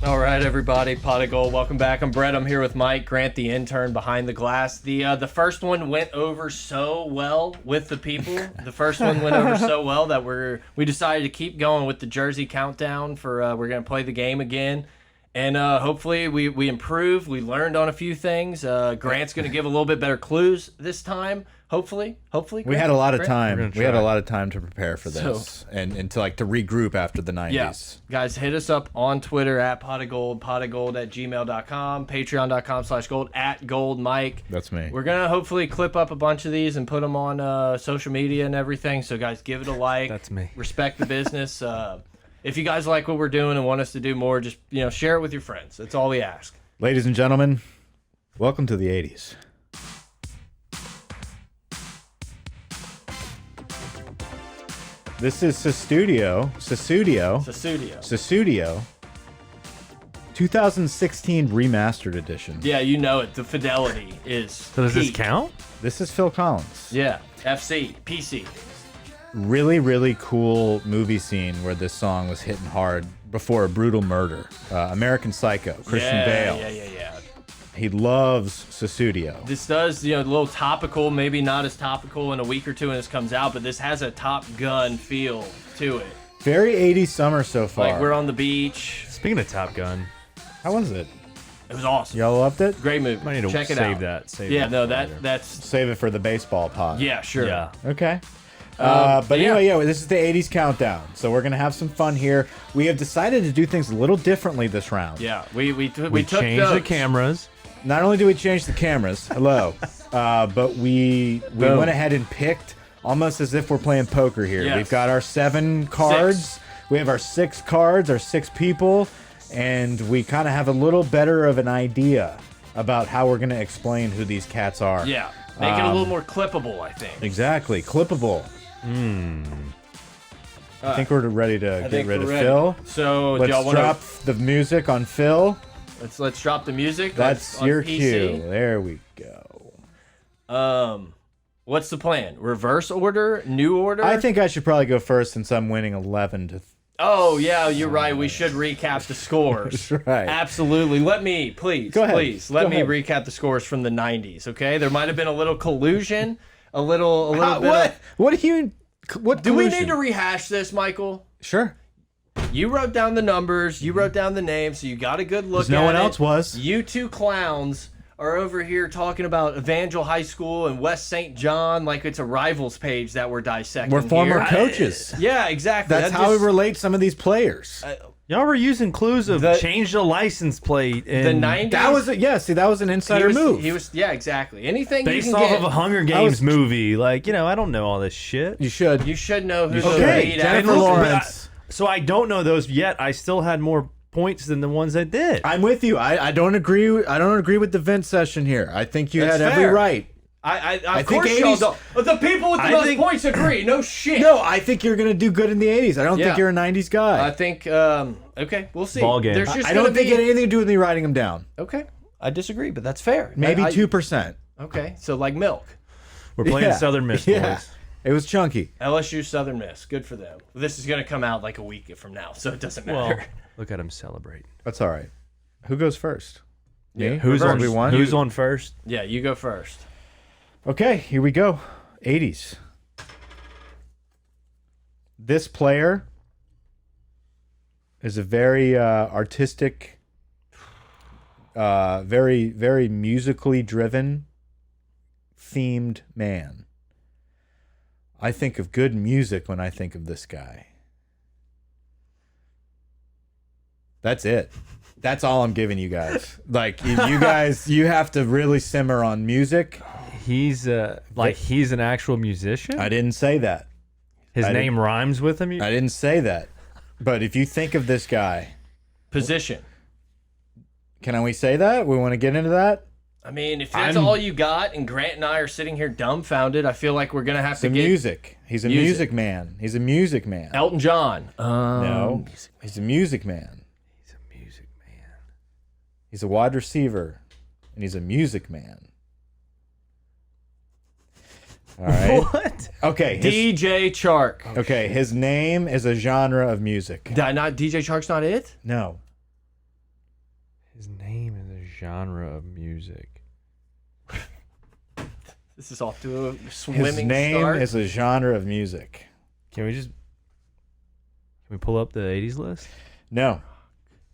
All right, everybody, Pot of Gold, welcome back. I'm Brett. I'm here with Mike, Grant, the intern behind the glass. The first one went over so well with the people. The first one went over so well that we decided to keep going with the Jersey countdown for we're gonna play the game again, and hopefully we improve. We learned on a few things. Grant's gonna give a little bit better clues this time. Hopefully. Grant, we had a lot of time. We had a lot of time to prepare for this and to regroup after the 90s. Yeah. Guys, hit us up on Twitter at potofgold, potofgold@gmail.com, patreon.com/gold, @goldmike. That's me. We're going to hopefully clip up a bunch of these and put them on social media and everything. So, guys, give it a like. That's me. Respect the business. If you guys like what we're doing and want us to do more, just share it with your friends. That's all we ask. Ladies and gentlemen, welcome to the 80s. This is Sussudio 2016 remastered edition. Yeah, you know it. The fidelity is So does this count? This is Phil Collins. Yeah, FC, PC. Really, really cool movie scene where this song was hitting hard before a brutal murder. American Psycho, Christian Bale. Yeah. He loves Sussudio. This does, a little topical, maybe not as topical in a week or two when this comes out, but this has a Top Gun feel to it. Very 80s summer so far. Like, we're on the beach. Speaking of Top Gun, How was it? It was awesome. Y'all loved it? Great movie. I need to Check it save out. that. Save Yeah, that no, for later. that's... Save it for the baseball pod. Yeah, sure. Yeah. Okay. but Anyway, this is the 80s countdown. So we're going to have some fun here. We have decided to do things a little differently this round. Yeah, we took changed the notes. cameras. Not only do we change the cameras, but we went ahead and picked almost as if we're playing poker here. Yes. We've got our 7 cards. We have our 6 cards, our 6 people, and we kind of have a little better of an idea about how we're going to explain who these cats are. Yeah, make it a little more clippable, I think. Exactly. Clippable. I think we're ready to get rid of ready. Phil. So, do Let's y'all want drop the music on Phil. Let's drop the music. That's on your PC. cue. There we go. What's the plan? Reverse order? New order? I think I should probably go first since I'm winning 11 to. Oh yeah, you're right. We should recap the scores. That's right. Absolutely. Let me, please, Go ahead. please, let Go me ahead. recap the scores from the '90s. Okay, there might have been a little collusion, a little bit. What? What do you? What Do we collusion? need to rehash this, Michael? Sure. You wrote down the numbers. You wrote down the names, so you got a good look at it. No one else was. You two clowns are over here talking about Evangel High School and West St. John like it's a rivals page that we're dissecting. We're former here. coaches. Yeah, exactly. That's That how just- we relate some of these players. Y'all were using clues of change the license plate and The '90s. That was see, that was an insider move. He was, yeah, exactly. Anything based you can off get. of a Hunger Games movie. Like, I don't know all this shit. You should. You should know who Okay, the lead Jennifer actor is. Lawrence. So I don't know those yet. I still had more points than the ones I did. I'm with you. I don't agree. I don't agree with the Vince session here. I think you That's had every fair. right. I think course y'all 80s don't. But the people with the I most think- points agree. No shit. No, I think you're gonna do good in the 80s. I don't Yeah. think you're a 90s guy. I think. Okay, we'll see. Ball game. There's just I don't gonna think be... it had anything to do with me writing them down. Okay, I disagree, but that's fair. Maybe I- 2%. Okay, so like milk. We're playing Yeah. Southern Miss, Yeah. boys. It was chunky. LSU Southern Miss. Good for them. This is gonna come out like a week from now, so it doesn't matter. Well, look at him celebrate. That's all right. Who goes first? Me? Who's on? We won? Who's on first? Yeah, you go first. Okay, here we go. 80s. This player is a very artistic, very, very musically driven, themed man. I think of good music when I think of this guy. That's it. That's all I'm giving you guys. Like, you guys, you have to really simmer on music. He's he's an actual musician. I didn't say that. His I name rhymes with him. I didn't say that. But if you think of this guy, Position. can we say that? We want to get into that? I mean, if that's all you got, and Grant and I are sitting here dumbfounded, I feel like we're gonna have to The get music. He's a music man. He's a music man. Elton John. No, he's a music man. He's a music man. He's a wide receiver, and he's a music man. All right. What? Okay. DJ Chark. Okay. His name is a genre of music. Not DJ Chark's not it? No. His name is a genre of music. This is off to a swimming His name start. is a genre of music. Can we pull up the 80s list? No.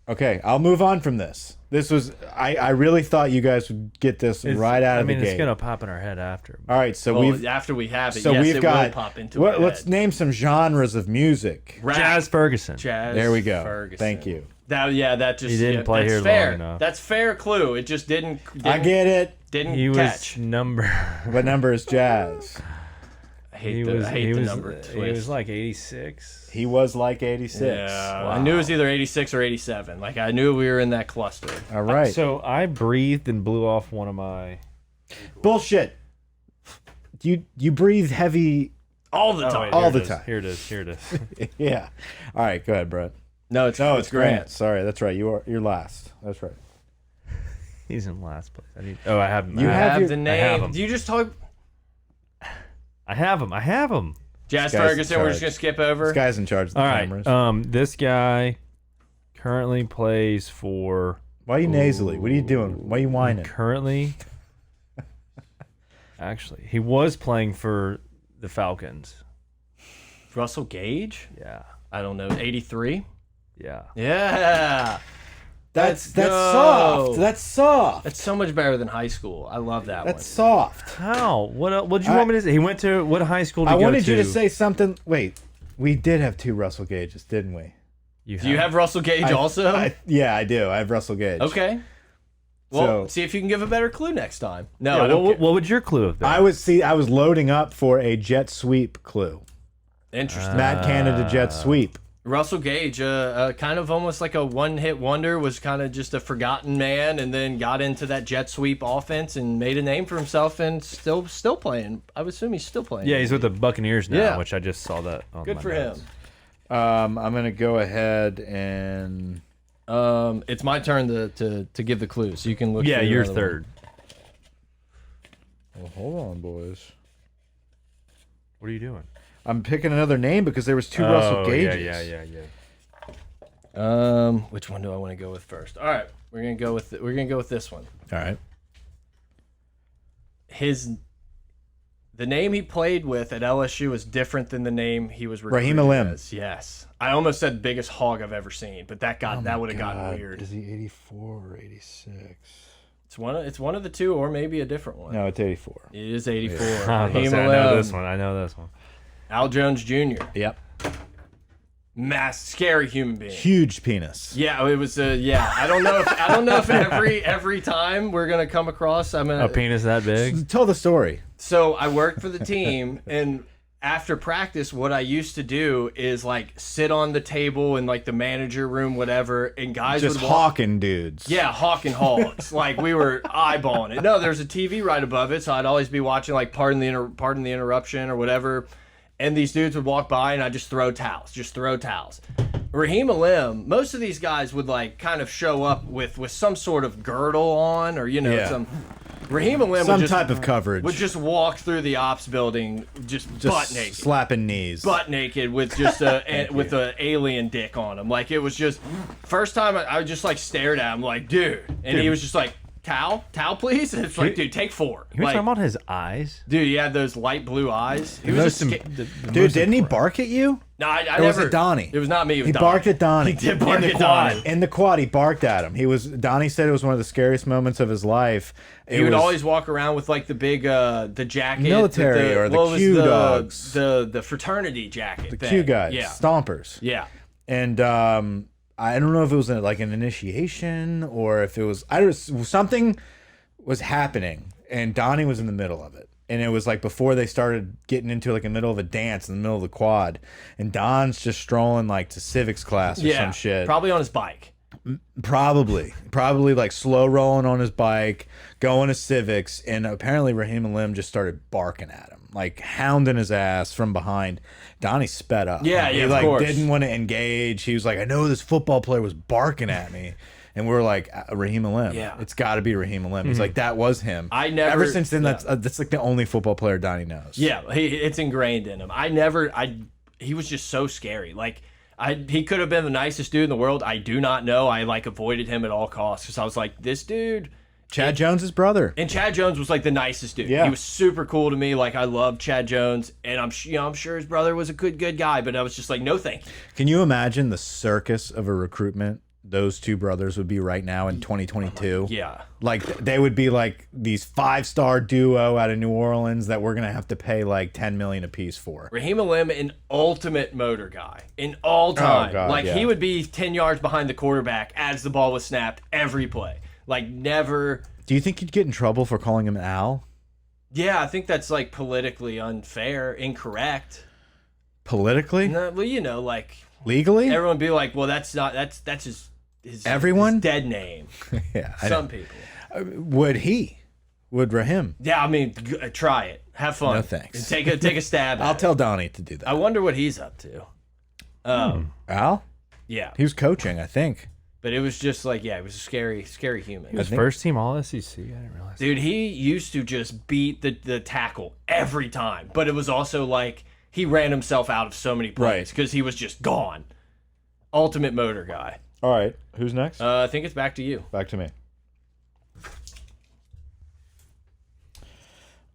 Okay, I'll move on from this. This was I really thought you guys would get this right out of the gate. it's gonna pop in our head after. All right, so well, we've after we have it, so yes, we've it got will pop into what, our let's head. name some genres of music. Rap, Jazz Ferguson. Jazz. There we go. Ferguson. Thank you. That just He didn't play that's here fair. long enough. That's fair clue. It just didn't I get it. didn't He was catch. number. What number is Jazz? I hate the number twist. He was like 86. He was like 86. Yeah, I knew it was either 86 or 87. Like I knew we were in that cluster. All right. So I breathed and blew off one of my. Bullshit. You breathe heavy. All the time. all Here the it is. time. Here it is. Here it is. Yeah. All right, go ahead, Brett. No, it's Grant. Sorry, that's right. You're last. That's right. He's in last place. I have him. You You I have have your- the I have name. him. Do you just talk I have him. I have him. Jazz This guy's in Ferguson? We're just charge. gonna skip over. This guy's in charge of the All right. cameras. This guy currently plays for. Why are you nasally? What are you doing? Why are you whining? Currently, actually, he was playing for the Falcons. Russell Gage? Yeah. I don't know. 83. Yeah. Yeah. That's Let's go. soft. That's soft. That's so much better than high school. I love that That's one. soft. How? What did you want me to say? He went to what high school did I he go wanted to? you to say something. Wait, we did have two Russell Gages, didn't we? Do you have Russell Gage also? Yeah, I do. I have Russell Gage. Okay. Well, So- see if you can give a better clue next time. No, Yeah, I don't what, care. what would your clue have been? I was loading up for a jet sweep clue. Interesting. Matt Canada jet sweep. Russell Gage, kind of almost like a one-hit wonder, was kind of just a forgotten man, and then got into that jet sweep offense and made a name for himself, and still playing. I would assume he's still playing. Yeah, he's with the Buccaneers now, Yeah. which I just saw that on Good my for notes. him. I'm gonna go ahead and It's my turn to give the clues. So you can look. Yeah, through you're another third. well, hold on, boys. What are you doing? I'm picking another name because there was two Russell Gages. Yeah. one. Which one do I want to go with first? All right, we're gonna go with this one. All right. The name he played with at LSU is different than the name he was Raheem recruited Alim. as. Yes, I almost said biggest hog I've ever seen, but that would have gotten weird. Is he 84 or 86? It's one of the two, or maybe a different one. No, it's 84. It is 84. I was about to Raheem say, I know Alim. this one. I know this one. Al Jones Jr. Yep. Scary human being. Huge penis. Yeah, it was. Yeah, I don't know if every time we're gonna come across. A penis that big? Tell the story. So I worked for the team, and after practice, what I used to do is like sit on the table in like the manager room, whatever, and guys Just would walk. hawking dudes. Yeah, hawking hogs. Like we were eyeballing it. No, there's a TV right above it, so I'd always be watching like pardon the interruption or whatever. And these dudes would walk by, and I'd just throw towels. Raheem Alim, most of these guys would like kind of show up with some sort of girdle on, or Yeah. some. Raheem Alim Some would just, type of coverage. would just walk through the ops building just butt naked. Slapping knees. Butt naked with just with a alien dick on him. Like it was just first time I just like stared at him like, dude, and he was just like, towel please. And it's like, dude, take 4. You were Like, talking about his eyes? dude, he had those light blue eyes. He was just Dude, didn't he bark at you? no, I Or was never. it Donnie? It was not me. It was He Donnie. barked at Donnie. He did bark in the at quad. Donnie. In the quad, he barked at him. Donnie said it was one of the scariest moments of his life. He would always walk around with like the big the jacket, Military or the what was Q the, dogs. the fraternity jacket, the Q guys, Yeah, stompers. yeah. And I don't know if it was like an initiation or if it was something was happening, and Donnie was in the middle of it. And it was like before they started getting into like the middle of a dance in the middle of the quad, and Don's just strolling like to civics class or some shit. Probably on his bike. Probably like slow rolling on his bike, going to civics, and apparently Raheem Alim just started barking at him, like hounding his ass from behind. Donnie sped up. Yeah, he of like course. didn't want to engage. He was like, I know this football player was barking at me. And we were like, Raheem Alim. Yeah. It's got to be Raheem Alim. He's like, that was him. I never- Ever since then, yeah. that's like the only football player Donnie knows. Yeah, it's ingrained in him. He was just so scary. Like he could have been the nicest dude in the world. I do not know. I like avoided him at all costs because I was like, this dude. Chad Jones's brother. And Chad Jones was like the nicest dude. Yeah. He was super cool to me. Like I loved Chad Jones, and I'm sure his brother was a good guy. But I was just like, no, thank you. Can you imagine the circus of a recruitment those two brothers would be right now in 2022? Yeah. Like they would be like these 5-star duo out of New Orleans that we're gonna have to pay like 10 million a piece for. Raheem Alim, an ultimate motor guy in all time. God, like yeah. he would be 10 yards behind the quarterback as the ball was snapped every play. Like never. Do you think you'd get in trouble for calling him Al? Yeah, I think that's like politically unfair, incorrect. Politically? No, well, you know, like Legally? everyone would be like, well, that's his Everyone? his dead name. Yeah. Some people. Would he? Would Raheem? Yeah, I mean, try it. Have fun. No thanks. And take a stab. I'll at tell Donnie to do that. I wonder what he's up to. Al? Yeah, He was coaching, I think. but it was just like, yeah, it was a scary human. He was think- first team All SEC. I didn't realize. Dude, he used to just beat the tackle every time, but it was also like he ran himself out of so many plays Right. because he was just gone. Ultimate motor guy. All right. Who's next? I think it's back to you. Back to me.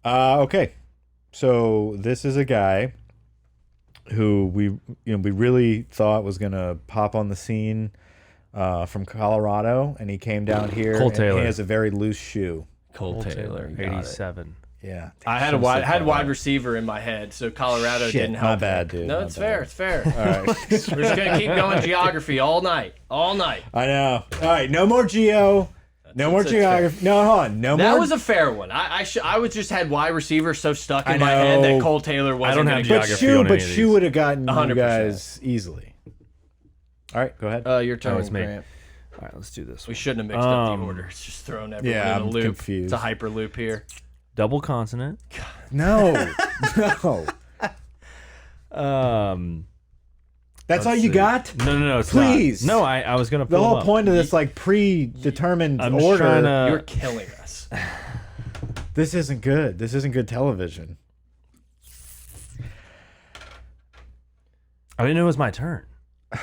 Okay. So this is a guy who we really thought was gonna pop on the scene from Colorado, and he came down here. Cole and Taylor. He has a very loose shoe. Cole Taylor, got it. 87. Yeah. I had had wide receiver in my head, so Colorado Shit, didn't help. my bad, me. dude. No, My it's bad. fair. It's fair. All right. We're just gonna keep going geography all night. I know. All right. No more geo. No more that's geography. No, hold on. No That more. was a fair one. I was just had wide receiver so stuck in I my head know. that Cole Taylor wasn't. don't gonna have get- but geography shoe, on but any of shoe these. would have gotten you 100%. guys easily. All right. Go ahead. Your turn, it's me. Grant. All right, let's do this We one. shouldn't have mixed up the order. It's just throwing everyone Yeah, in a I'm loop. confused. It's a hyper loop here. Double consonant. No. No. That's all you got? No, it's Please. not. No, I was gonna. The pull whole them up. point of this like predetermined I'm just order. trying to. You're killing us. This isn't good. This isn't good television. I didn't know it was my turn. I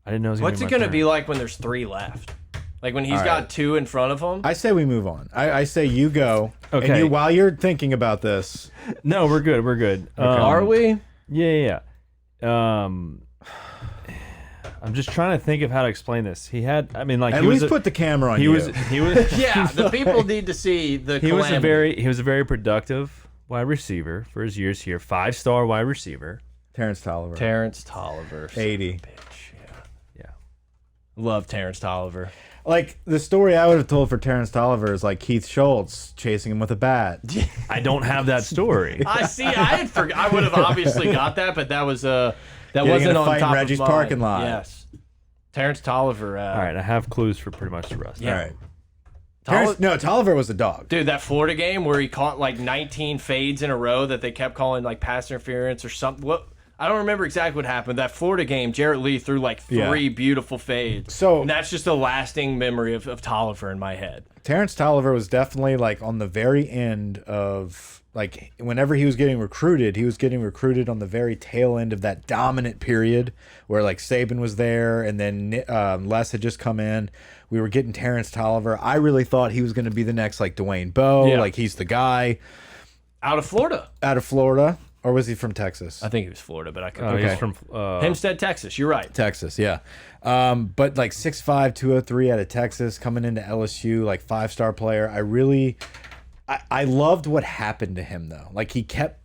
didn't know it was. What's it going gonna be like when there's 3 left? Like when he's All got right. 2 in front of him? I say we move on. I say you go. Okay. And you, while you're thinking about this, No, we're good. We're good. Are we? Yeah. I'm just trying to think of how to explain this. He had. I mean, like at he least was. put the camera on He you. was. He was. Yeah, the people need to see the He was a calamity. very productive wide receiver for his years here. 5-star wide receiver. Terrence Tolliver. Terrence Tolliver. 80. Bitch, yeah. Yeah. Love Terrence Tolliver. Like the story I would have told for Terrence Tolliver is like Keith Schultz chasing him with a bat. I don't have that story. I see. I had forgot. I would have obviously got that, but that was that Getting wasn't in a on fight in top Reggie's of mine. parking lot. Yes, Terrence Tolliver. All right, I have clues for pretty much the rest. Yeah. All right. Tolliver was a dog. Dude, that Florida game where he caught like 19 fades in a row that they kept calling like pass interference or something. What? I don't remember exactly what happened. That Florida game, Jarrett Lee threw like 3 beautiful fades. So- and that's just a lasting memory of Tolliver in my head. Terrence Tolliver was definitely like on the very end of like whenever he was getting recruited on the very tail end of that dominant period where like Saban was there and then Les had just come in. We were getting Terrence Tolliver. I really thought he was going to be the next like Dwayne Bowe, Yeah. like he's the guy Out of Florida. out of Florida, or was he from Texas? I think he was Florida, but I could. He's Okay. from. Hempstead, Texas. You're right. Texas, yeah. But like 6'5", 203 out of Texas, coming into LSU, like 5-star player. I loved what happened to him though. Like he kept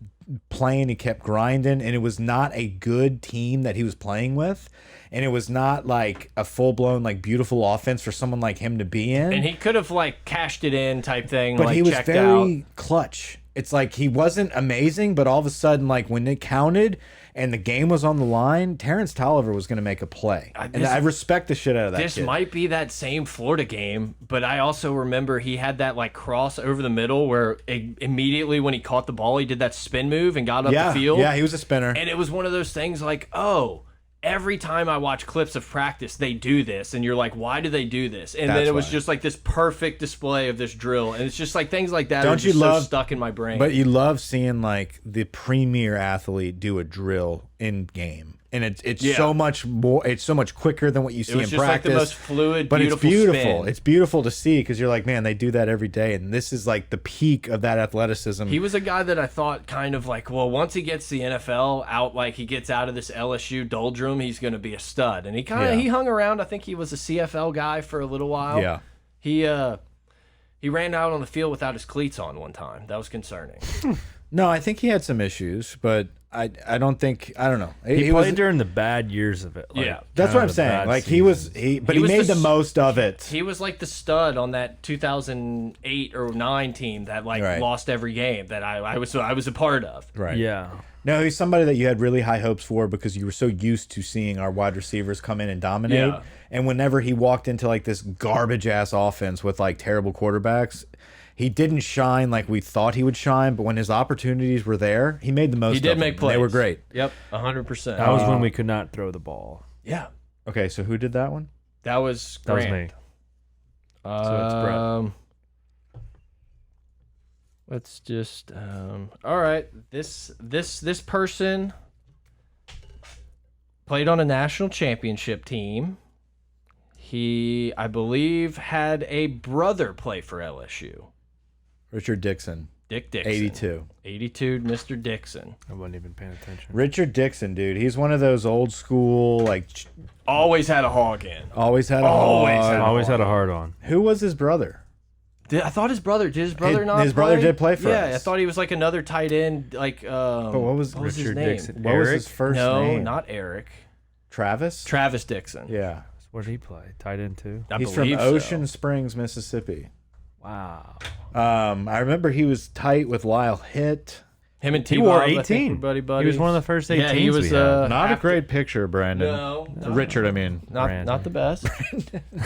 playing, he kept grinding, and it was not a good team that he was playing with. And it was not like a full-blown, like beautiful offense for someone like him to be in. And he could have like cashed it in type thing, but like he was checked very out. clutch. It's like he wasn't amazing, but all of a sudden, like when it counted and the game was on the line, Terrence Tolliver was going to make a play. And I respect the shit out of that This kid. might be that same Florida game, but I also remember he had that like cross over the middle where immediately when he caught the ball, he did that spin move and got up the field. Yeah, he was a spinner. And it was one of those things like, oh, every time I watch clips of practice, they do this. And you're like, why do they do this? And then That's it was why. just like this perfect display of this drill. And it's just like things like that Don't are you just love- so stuck in my brain. But you love seeing like the premier athlete do a drill in game. and it's Yeah. so much more. It's so much quicker than what you see It was in just practice. like the most fluid, but beautiful it's beautiful. spin. It's beautiful to see because you're like, man, they do that every day, and this is like the peak of that athleticism. He was a guy that I thought kind of like, well, once he gets the NFL out, like he gets out of this LSU doldrum, he's going to be a stud. And he kind of Yeah. he hung around. I think he was a CFL guy for a little while. Yeah. He ran out on the field without his cleats on one time. That was concerning. No, I think he had some issues, but I don't think I don't know. He was, played during the bad years of it. Like, Yeah. That's kind what I'm of the saying. bad Like he seasons. was made the s- most of it. He was like the stud on that 2008 or 9 team that like Right. lost every game that I was a part of. Right. Yeah. No, he's somebody that you had really high hopes for because you were so used to seeing our wide receivers come in and dominate. Yeah. And whenever he walked into like this garbage ass offense with like terrible quarterbacks, he didn't shine like we thought he would shine. But when his opportunities were there, he made the most. He did of make them. plays. They were great. Yep, 100%. That was when we could not throw the ball. Yeah, Okay, so who did that one? that was That was Grant. me. So it's Brett. Let's just all right. This person played on a national championship team. He, I believe, had a brother play for LSU. Richard Dixon, Dick Dixon. 82. 82, Mr. Dixon. I wasn't even paying attention. Richard Dixon, dude. He's one of those old school, like, Always had a hog in. always had a Always hog. had a Always had a hard on. Who was his brother? I thought his brother did. His brother not. his brother play? did play for Yeah, us. I thought he was like another tight end. Like, But what was his Richard name? Dixon. What was Eric? his first No, name? not Eric. Travis. Travis Dixon. Yeah, Where did he play? Tight end too. I he's from believe so. Ocean Springs, Mississippi. Wow. I remember he was tight with Lyle Hitt. Him and He T. wore Bob, I think, 18. were buddy buddies. He was one of the first 18s Yeah, he was. we had. Not a half great picture, Brandon. No, Richard, I mean. not Brandon. the best.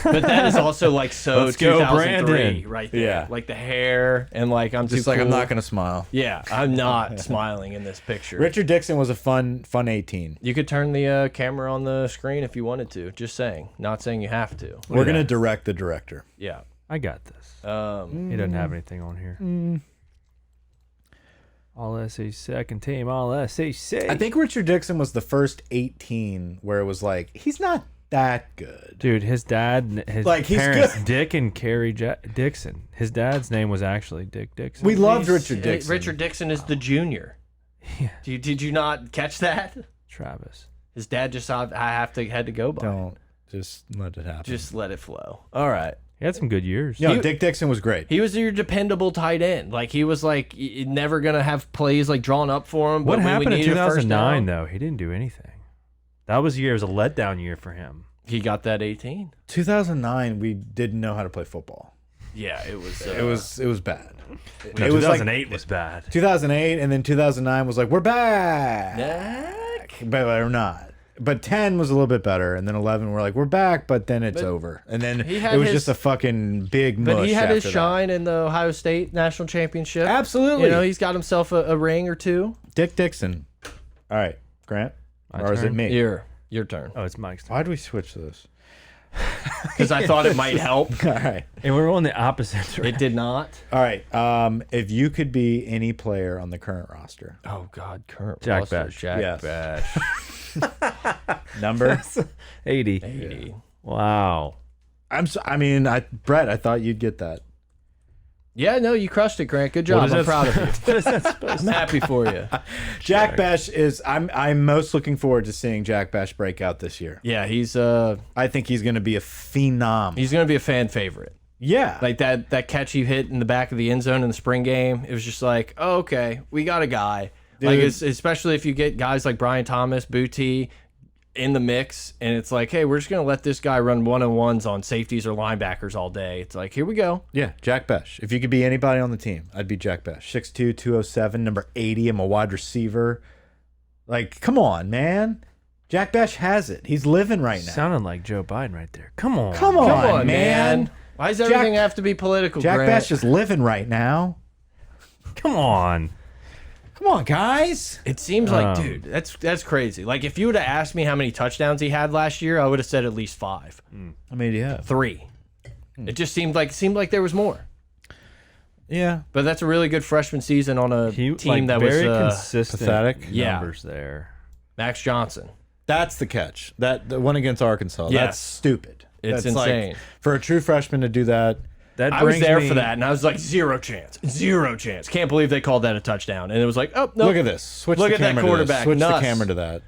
But that is also like so Let's go, 2003 Brandon. right there. Yeah. Like the hair and like I'm Just too like I'm cool. not gonna smile. Yeah, I'm not smiling in this picture. Richard Dixon was a fun 18. You could turn the camera on the screen if you wanted to. Just saying, not saying you have to. We're gonna that. direct the director. Yeah. I got this. Um, He doesn't have anything on here. All SEC second team. All SEC. I think Richard Dixon was the first 18 where it was like he's not that good. Dude, his dad, his Like, he's parents, good. Dick and Carrie Dixon. His dad's name was actually Dick Dixon. We loved he's- Richard Dixon. Richard Dixon is the junior. Yeah. Did you not catch that? Travis. His dad just I had to go by. Don't just let it happen. Just let it flow. All right. He had some good years. no, he- Dick Dixon was great. He was your dependable tight end. Like he was like never gonna have plays like drawn up for him. What but when we happened in needed a first 2009 down, though? He didn't do anything. That was a year. It was a letdown year for him. he got that 18. 2009, we didn't know how to play football. Yeah, it was. It was bad. No, it was like 2008 was bad. 2008, and then 2009 was like we're back, Dak. but we're not. But 10 was a little bit better, and then 11 we're like we're back, but then it's over, and then he it had was his- just a fucking big mush. But he had his after that. shine in the Ohio State national championship. Absolutely. You know, he's got himself a ring or two. Dick Dixon. All right, Grant, My or is it turn? me? Your turn. Oh, it's Mike's turn. Why do we switch this? Because I thought it might help. All right, And we're on the opposite It direction. did not. all right. If you could be any player on the current roster, Oh God, current Jack roster, Bash. Jack Yes. Bash. number. 80. 80. Wow. Brett, I thought you'd get that. Yeah, no, you crushed it, Grant. Good job. is I'm that- proud of you. What is that supposed I'm happy for you. Jack Bash is. I'm most looking forward to seeing Jack Bash break out this year. Yeah, he's I think he's going to be a phenom. gonna be a fan favorite. Yeah, Like that catch he hit in the back of the end zone in the spring game. It was just like, oh, okay, we got a guy. Like, Dude. especially if you get guys like Brian Thomas, Booty in the mix, and it's like, hey, we're just gonna let this guy run one-on-ones on safeties or linebackers all day. It's like, here we go. yeah. Jack Bash. If you could be anybody on the team, I'd be Jack Bash. 6'2", 207, number 80. I'm a wide receiver. Like, come on, man. Jack Bash has it. He's living right now. Sounded like Joe Biden right there. Come on. Come Come on, on, man. Why does everything have to be political? Jack Grant? Bash is living right now. Come on. Come on, guys. It seems like, Um, dude, that's crazy. Like, if you would have asked me how many touchdowns he had last year, I would have said at least 5, I mean, yeah. 3. It just seemed like there was more. Yeah. But that's a really good freshman season on a He, team like, that was very consistent pathetic. Yeah. numbers there. Max Johnson. That's the catch. The one against Arkansas. Yes. That's stupid. It's That's like, insane. for a true freshman to do that. That I was brings there me- for that, and I was like, zero chance. Can't believe they called that a touchdown. And it was like, oh, no. Look at this. Switch Look the at that camera to quarterback. this. Switch Nuts. the camera to that.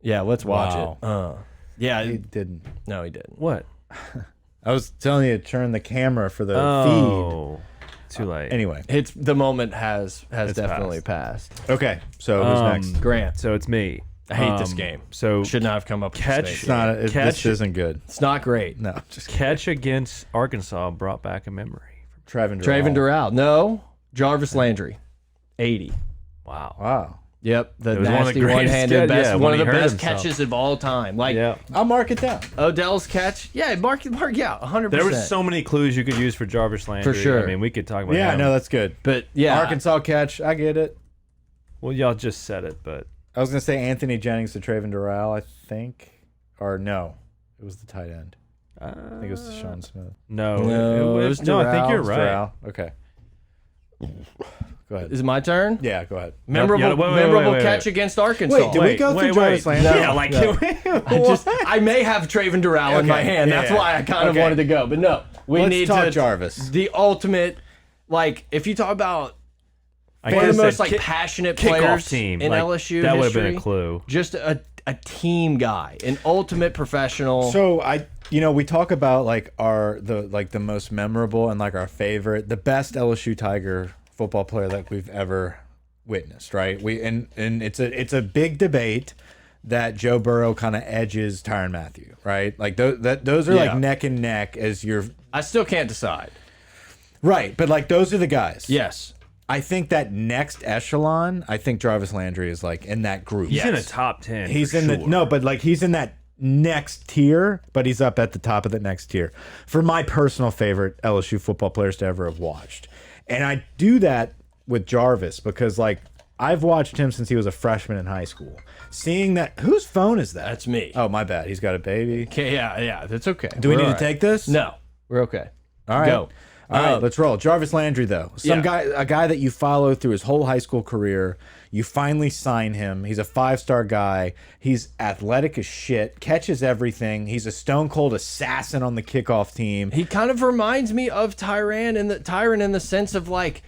Yeah, let's watch Wow. it. Yeah, He didn't. no, he didn't. What? I was telling you to turn the camera for the feed. Oh, too late. Anyway. It's the moment has definitely passed. Okay. So who's next? Grant, So it's me. I hate this game. So Should not have come up with Catch- this It's not. This Catch- isn't good. It's not great. No. Just catch against Arkansas brought back a memory. Traven Traven Doral. No. Jarvis Landry. 80. Wow. Wow. Yep. The It was one of the nasty greatest one-handed catch- best. yeah, one when of he the hurt best himself. catches of all time. Like Yeah. I'll mark it down. Odell's catch. Yeah, mark yeah, 100%. There were so many clues you could use for Jarvis Landry. For sure. I mean, we could talk about Yeah, him. no, that's good. But yeah. Arkansas catch. I get it. Well, y'all just said it, but I was gonna say Anthony Jennings to Traven Doral. I think, or no, it was the tight end. I think it was Deshaun Smith. no. No, it was no, I think Doral. you're It's right. Doral. Okay. Go ahead. Is it my turn? Yeah, go ahead. Memorable, Yeah, wait, memorable wait, catch wait. against Arkansas. Wait, did we go through Jarvis Landry? Yeah, like I may have Traven Doral in my Okay, hand. yeah, That's yeah. why I kind of Okay. wanted to go. But no, we Let's need talk to Jarvis. The ultimate, like, if you talk about I one of could've the most said like passionate kickoff players team in like, LSU that would have history, been a clue. just a team guy, an ultimate professional. So we talk about like the most memorable and like our favorite, the best LSU Tiger football player that we've ever witnessed, right? And it's a big debate that Joe Burrow kind of edges Tyrann Mathieu, right? Like those are Yeah. like neck and neck as your I still can't decide. right, but like those are the guys. Yes. I think that next echelon, I think Jarvis Landry is like in that group. He's in a Yes. top 10. He's for in the sure. no, but like he's in that next tier, but he's up at the top of the next tier for my personal favorite LSU football players to ever have watched. And I do that with Jarvis because like I've watched him since he was a freshman in high school. Seeing that, whose phone is that? That's me. Oh, my bad. He's got a baby. Okay, yeah, that's okay. Do we We're need all to take this? No, we're okay. All right. Go. All right, let's roll. Jarvis Landry, though, a guy that you follow through his whole high school career. You finally sign him. He's a 5-star guy. He's athletic as shit, catches everything. He's a stone cold assassin on the kickoff team. He kind of reminds me of Tyrann in the sense of like,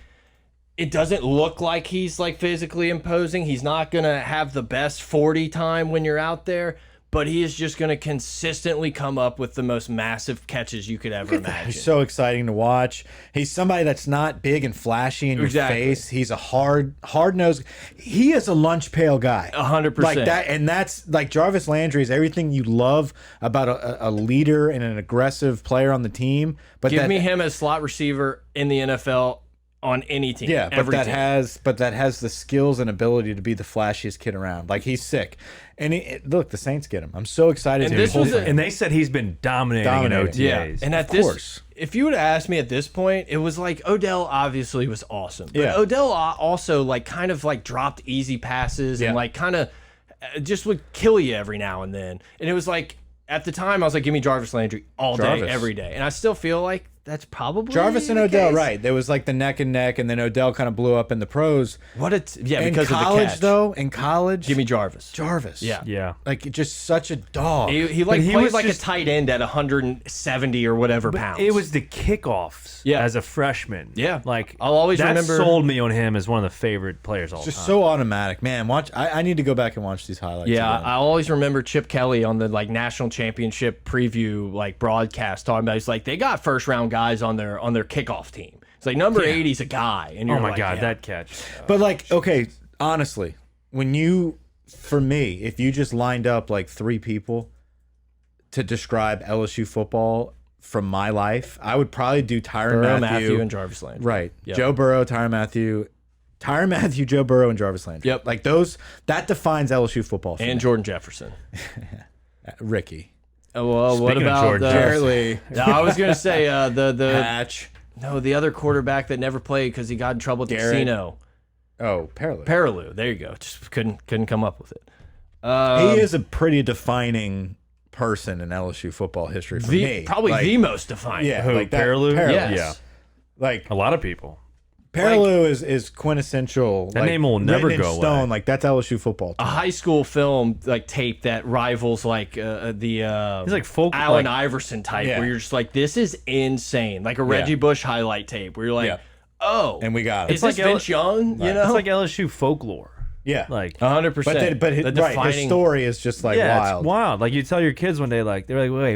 it doesn't look like he's like physically imposing. He's not gonna have the best 40 time when you're out there, but he is just gonna consistently come up with the most massive catches you could ever imagine. He's so exciting to watch. He's somebody that's not big and flashy in your Exactly. face. He's a hard nosed. He is a lunch pail guy. 100%. Like that, and that's like Jarvis Landry is everything you love about a leader and an aggressive player on the team. But Give that, me him as slot receiver in the NFL on any team. yeah, but every that team. has the skills and ability to be the flashiest kid around. Like he's sick. And look, the Saints get him. I'm so excited. And to this pull was for a- him. And they said he's been dominating in Dominating. OTAs. Yeah, and at course. if you would have asked me at this point, it was like Odell obviously was awesome, but Yeah. Odell also like kind of like dropped easy passes Yeah. and like kind of just would kill you every now and then. And it was like at the time I was like, give me Jarvis Landry all day, Jarvis. every day, and I still feel like that's probably Jarvis and the Odell, case. right? There was like the neck and neck, and then Odell kind of blew up in the pros. What it yeah In because of the college, catch. though, in college, Give me Jarvis. Jarvis. Yeah. Yeah. like just such a dog. He like he played was like just- a tight end at 170 or whatever pounds. It was the kickoffs Yeah. as a freshman. Yeah. Like I'll always that remember- sold me on him as one of the favorite players all just time. so automatic, man. Watch. I need to go back and watch these highlights. Yeah, again. I always remember Chip Kelly on the like national championship preview like broadcast talking about he's like they got first round guys on their kickoff team. It's like number 80 is a guy, and you're Oh my like, god, yeah. that catch. But like, okay, honestly, for me, if you just lined up like 3 people to describe LSU football from my life, I would probably do Tyrann Burrow, Mathieu, Matthew, and Jarvis Landry. right? Yep. Joe Burrow, Tyrann Mathieu, Joe Burrow, and Jarvis Landry. Yep. Like those, that defines LSU football. For And me. Jordan Jefferson. Ricky, Oh, well, what Speaking of about Jordan Barely, No, I was gonna say the Hatch. no the other quarterback that never played because he got in trouble at the Garrett. casino. Oh, Parallel. Paraloo. There you go. Just couldn't come up with it. He is a pretty defining person in LSU football history for me. Probably Like, the most defining. yeah, Who, like that. Parallel? Parallel. Yes. Yeah. Like A lot of people. Parallel is quintessential. That name will never written in go away. stone. Like that's LSU football. A Team. high school film like tape that rivals like the He's like folk Allen like, Iverson type, Yeah. where you're just like, this is insane. Like a Reggie Bush highlight tape, where you're like, Yeah. oh, And we got it. is this like Vince Young? You know, It's like LSU folklore. Yeah. Like 100%. but his, the right, his defining. story is just like yeah, wild. it's wild. Like you tell your kids one day, like they're like, wait.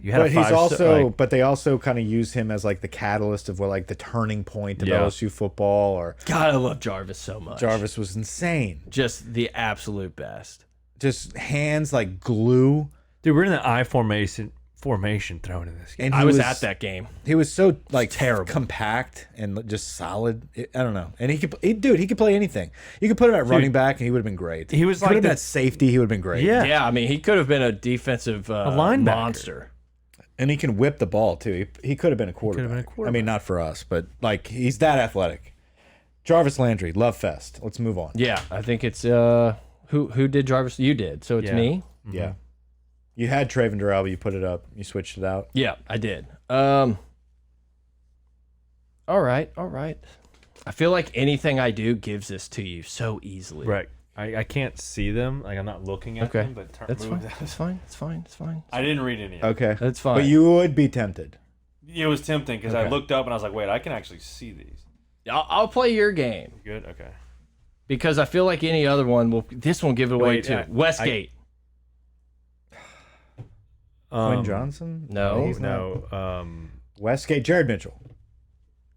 You had But a five. he's also, like, but they also kind of use him as like the catalyst of what, like the turning point of Yeah. LSU football. Or God, I love Jarvis so much. Jarvis was insane, Just the absolute best. just hands like glue. dude, we're in the I formation thrown in this game. And I was at that game. He was so like terrible. compact and just solid. I don't know. And he could play anything. You could put him at running back and he would have been great. He was Put like him the- at safety. He would have been great. Yeah. Yeah, I mean, he could have been a defensive linebacker. monster. And he can whip the ball too. He could have been a quarterback. been a quarterback. I mean, not for us, but like he's that athletic. Jarvis Landry, love fest. Let's move on. Yeah, I think it's who did Jarvis? You did, so it's Yeah. me. Yeah. You had Traven Durrell, but you put it up. You switched it out. Yeah, I did. All right. I feel like anything I do gives this to you so easily. Right. I can't see them. Like I'm not looking at Okay. them. But That's fine. That's fine. It's fine. It's fine. I didn't read any. Of Okay. That's fine. But you would be tempted. It was tempting because I Okay. looked up and I was like, wait, I can actually see these. I'll play your game You good? Okay. because I feel like any other one will. This one give it away Wait, too. Westgate. Quinn Johnson? no. He's not. No. Westgate, Jared Mitchell.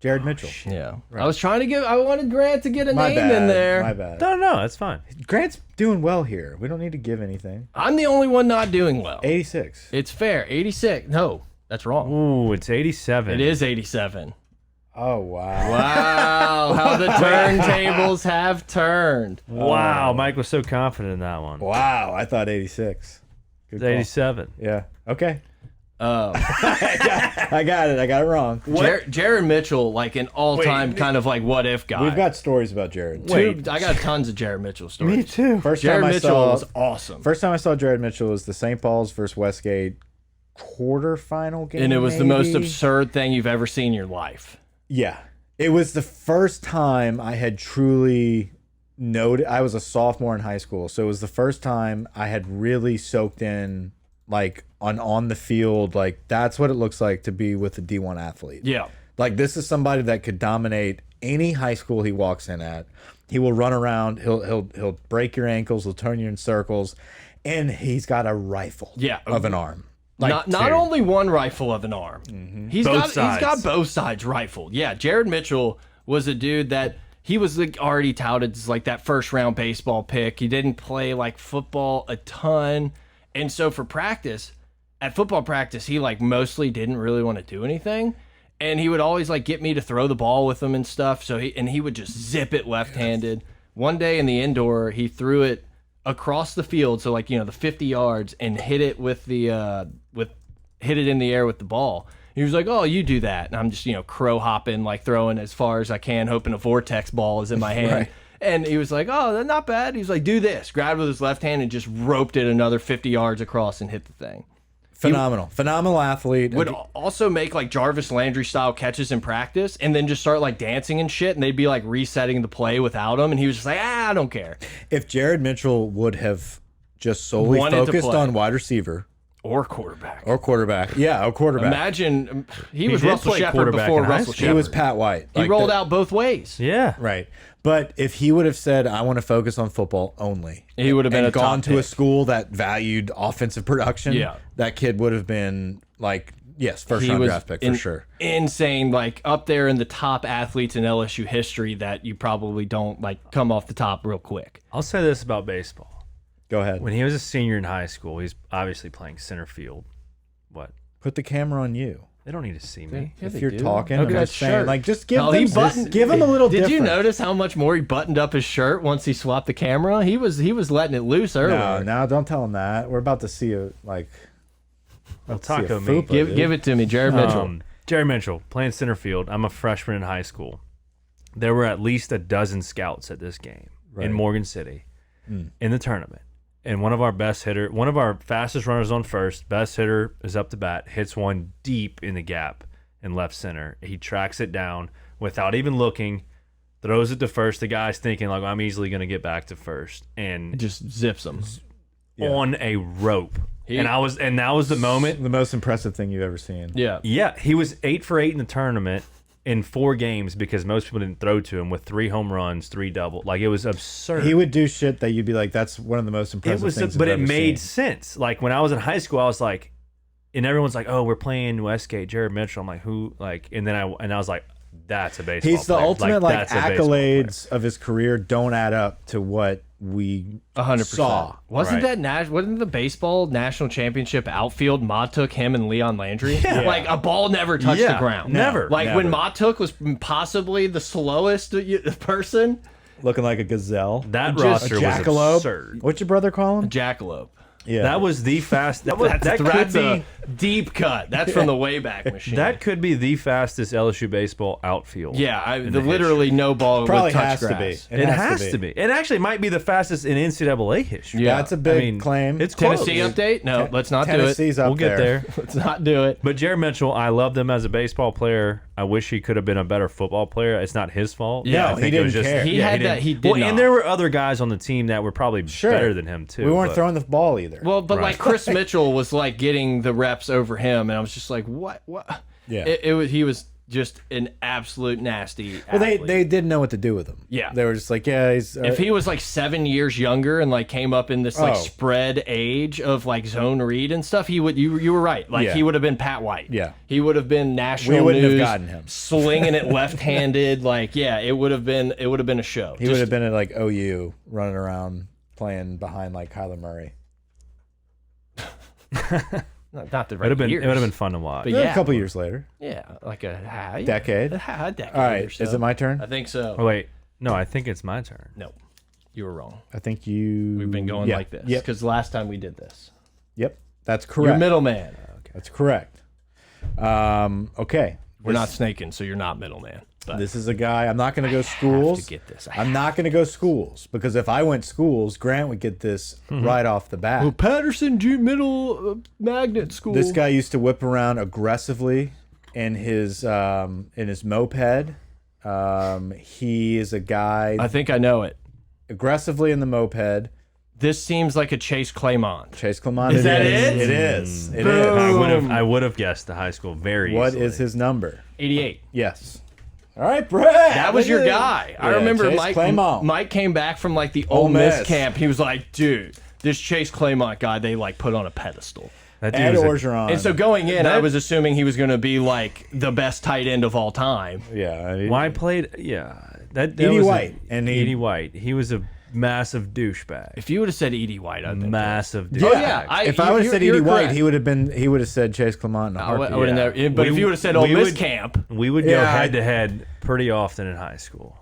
Jared Mitchell. Yeah. Right. I was trying to give. I wanted Grant to get a My name bad. in there. My bad. No, that's fine. Grant's doing well here. We don't need to give anything. I'm the only one not doing well. 86. It's fair. 86. No, that's wrong. Ooh, it's 87. It is 87. Oh, wow. Wow, how the turntables have turned. Wow, Mike was so confident in that one. Wow. I thought 86. Good It's call. 87. Yeah. Okay. Um, I got it. I got it wrong. Jared Mitchell, like an all-time Wait, kind of like what if guy. We've got stories about Jared. I got tons of Jared Mitchell stories. Me too. First Jared time I Mitchell saw was awesome, First time I saw Jared Mitchell was the St. Paul's versus Westgate quarterfinal game. and it was the most maybe? absurd thing you've ever seen in your life. Yeah. It was the first time I had truly noted. I was a sophomore in high school, so it was the first time I had really soaked in, like, on the field, like, that's what it looks like to be with a D1 athlete. Yeah, Like, this is somebody that could dominate any high school he walks in at. He will run around. He'll break your ankles. He'll turn you in circles, and he's got a rifle. Yeah. Of an arm. Like not two. only one rifle of an arm. He's Both got sides. both sides rifled. Yeah, Jared Mitchell was a dude that he was like already touted as like that first round baseball pick. He didn't play like football a ton, and so for practice, at football practice, he like mostly didn't really want to do anything. And he would always like get me to throw the ball with him and stuff. So he would just zip it left-handed. One day in the indoor, he threw it across the field, so like the 50 yards, and hit it with the hit it in the air with the ball. He was like, "Oh, you do that," and I'm just crow hopping, like throwing as far as I can, hoping a vortex ball is in my hand. Right. And he was like, "Oh, that's not bad." He's like, "Do this," grabbed with his left hand and just roped it another 50 yards across and hit the thing. Phenomenal athlete. Would also make like Jarvis Landry style catches in practice, and then just start like dancing and shit, and they'd be like resetting the play without him, and he was just like, I don't care. If Jared Mitchell would have just solely Wanted to focused play. on wide receiver Or quarterback. or quarterback, yeah, or quarterback, Imagine he was did Russell play Shepard quarterback before in high Russell school. Shepard. he was Pat White. He Like rolled the- out both ways. Yeah. right. But if he would have said, "I want to focus on football only," He would have been and a top gone to a pick. school that valued offensive production, Yeah. that kid would have been like, yes, first He round was draft pick for in- sure. insane, like up there in the top athletes in LSU history that you probably don't like come off the top real quick. I'll say this about baseball. Go ahead. When he was a senior in high school, he's obviously playing center field. What? Put the camera on you. They don't need to see me. Yeah, If they you're do. talking, Look I'm at just that saying, shirt. like, just give Oh, them, he buttoned- give him a little. Did you difference. notice how much more he buttoned up his shirt once he swapped the camera? He was letting it loose earlier. No, don't tell him that. We're about to see a like. Well, see a taco meat. fupa, dude. Give it to me, Jared Mitchell. Jared Mitchell playing center field. I'm a freshman in high school. There were at least a dozen scouts at this game Right. in Morgan City in the tournament. And one of our fastest runners on first, best hitter is up to bat, hits one deep in the gap in left center. He tracks it down without even looking, throws it to first. The guy's thinking like, I'm easily going to get back to first, and Just zips him. on a rope. And that was the moment. The most impressive thing you've ever seen. Yeah. Yeah, he was 8 for 8 in the tournament in 4 games because most people didn't throw to him with 3 home runs, 3 double. Like, it was absurd. He would do shit that you'd be like, that's one of the most impressive things. But I've it ever made seen. sense. Like, when I was in high school, I was like, and everyone's like, "Oh, we're playing Westgate, Jared Mitchell." I'm like, "Who?" Like, and then I was like, "That's a baseball." He's the player. ultimate like that's a baseball player. accolades of his career don't add up to what we 100%. saw. Wasn't Right. wasn't the baseball national championship outfield Mott took him and Leon Landry? Like a ball never touched the ground. never. Like Never. when Mott took was possibly the slowest person. Looking like a gazelle. That Just roster a was jackalope. absurd. What's your brother call him? Jackalope. Yeah, That was the fast. That That's could be. a deep cut. That's from the Wayback Machine. That could be the fastest LSU baseball outfield. yeah, in the literally no ball probably would touch has grass. to be. It has to be. It actually might be the fastest in NCAA history. Yeah. That's a big claim. It's close. Tennessee update? No, let's not Tennessee's do it. up We'll get there. Let's not do it. But Jared Mitchell, I loved him as a baseball player. I wish he could have been a better football player. It's not his fault. Yeah, I he think it was didn't just care. He had didn't- that. He did Well, not. and there were other guys on the team that were probably Sure. better than him too. We weren't but- throwing the ball either. Well, but Right. like Chris Mitchell was like getting the reps over him, and I was just like, what? Yeah. It was. He was just an absolute nasty. well, athlete. they didn't know what to do with him. Yeah. They were just like, yeah, he's. If he was like 7 years younger and like came up in this like Oh. spread age of like zone read and stuff, he would. You were right. Like Yeah. he would have been Pat White. Yeah. he would have been national. We wouldn't have news, gotten him. slinging it left-handed. Like yeah, it would have been. It would have been a show. he would have been at like OU running around playing behind like Kyler Murray. not the It right would have years. been fun to watch. But Yeah, yeah, a couple years later. Yeah, like a Decade. A decade. All right, or so. is it my turn? I think so. Oh wait, no, I think it's my turn. No, you were wrong. I think you. We've been going yeah, like this Yep. because last time we did this. Yep. That's You're correct. middleman. That's correct. Okay. We're not snaking, so you're not middleman. But This is a guy. I'm not going to go I have schools. to get this. I'm not going to go schools because if I went schools, Grant would get this Mm-hmm. right off the bat. Well, Patterson Middle Magnet School. This guy used to whip around aggressively in his moped. He is a guy I think I know it. aggressively in the moped. This seems like a Chase Claymont. Chase Clement. Is that it? It is. It Boom. is. I would have guessed the high school very What easily. is his number? 88. Yes. All right, Brett. That was look your at it. guy. I Yeah, remember Chase Mike. Claymont. Mike came back from like the Ole Ole Miss Miss. camp. He was like, "Dude, this Chase Claymont guy, they like put on a pedestal." That dude Ed was a- Orgeron. And so going in, I was assuming he was going to be like the best tight end of all time. Yeah. Well, I played. Yeah, that Edie was White, and he- Edie White. He was a massive douchebag. If you would have said Edie White, I'd been Massive Yeah. douchebag. yeah, if I would have said you're Edie White, correct. he would have said Chase Clement in a I would heartbeat. have never. But if you would have said Ole we Miss would- camp, we would go Yeah, head to head pretty often in high school.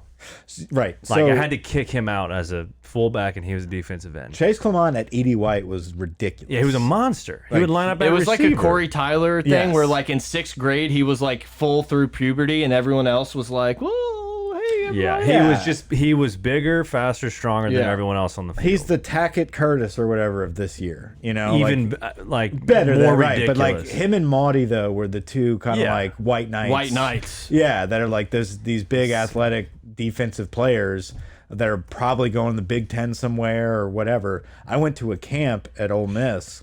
Right. Like so I had to kick him out as a fullback, and he was a defensive end. Chase Clement at Edie White was ridiculous. Yeah, he was a monster. He would line up. it at was like a receiver. Corey Tyler thing Yes. where like in 6th grade he was like full through puberty and everyone else was like, "Whoa, hey, everybody." Yeah, he was bigger, faster, stronger than Yeah. everyone else on the field. He's the Tackett Curtis or whatever of this year. You know, even like better more than right. ridiculous. But like him and Maudie though were the two kind of Yeah. like white knights. White Knights. Yeah, that are like these big athletic defensive players that are probably going to the Big Ten somewhere or whatever. I went to a camp at Ole Miss,